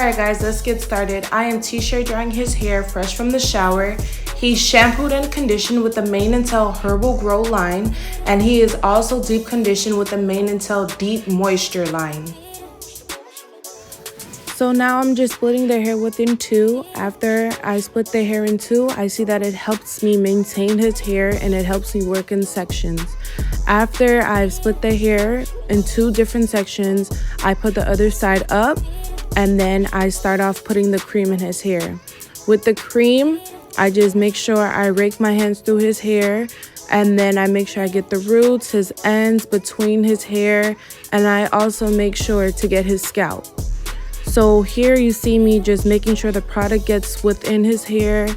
Alright guys, let's get started. I am t-shirt drying his hair fresh from the shower. He's shampooed and conditioned with the Mane and Tail Herbal Grow line, and he is also deep conditioned with the Mane and Tail Deep Moisture line. So now I'm just splitting their hair within two. After I split their hair in two, I see that it helps me maintain his hair and it helps me work in sections. After I've split the hair in two different sections, I put the other side up and then I start off putting the cream in his hair. With the cream, I just make sure I rake my hands through his hair, and then I make sure I get the roots, his ends, between his hair, and I also make sure to get his scalp. So here you see me just making sure the product gets within his hair.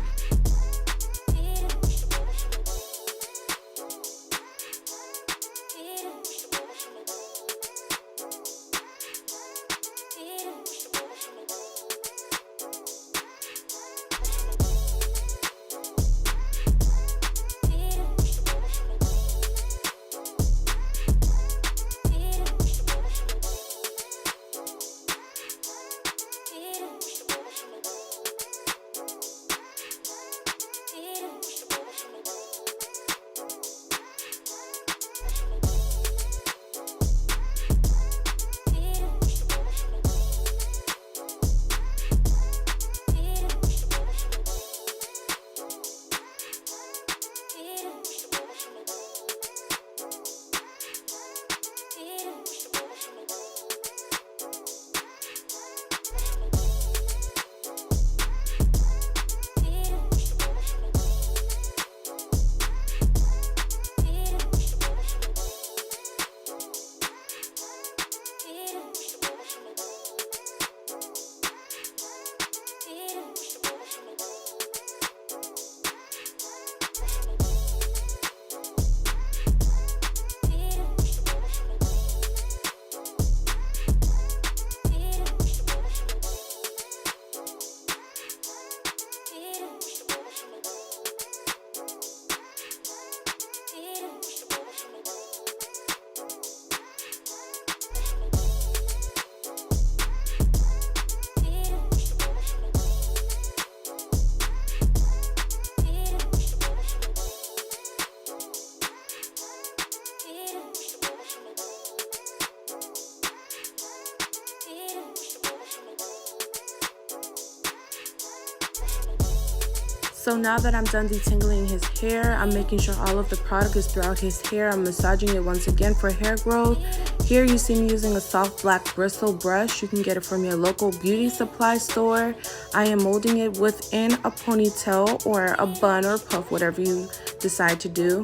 So now that I'm done detangling his hair, I'm making sure all of the product is throughout his hair. I'm massaging it once again for hair growth. Here you see me using a soft black bristle brush. You can get it from your local beauty supply store. I am molding it within a ponytail or a bun or puff, whatever you decide to do.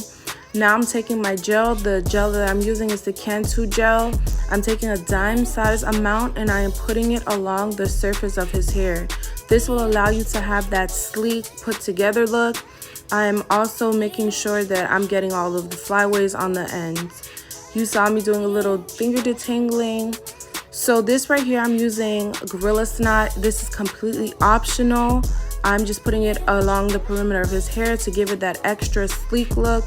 Now I'm taking my gel. The gel that I'm using is the Cantu gel. I'm taking a dime size amount and I am putting it along the surface of his hair. This will allow you to have that sleek, put together look. I am also making sure that I'm getting all of the flyaways on the ends. You saw me doing a little finger detangling. So this right here, I'm using Gorila Snot. This is completely optional. I'm just putting it along the perimeter of his hair to give it that extra sleek look.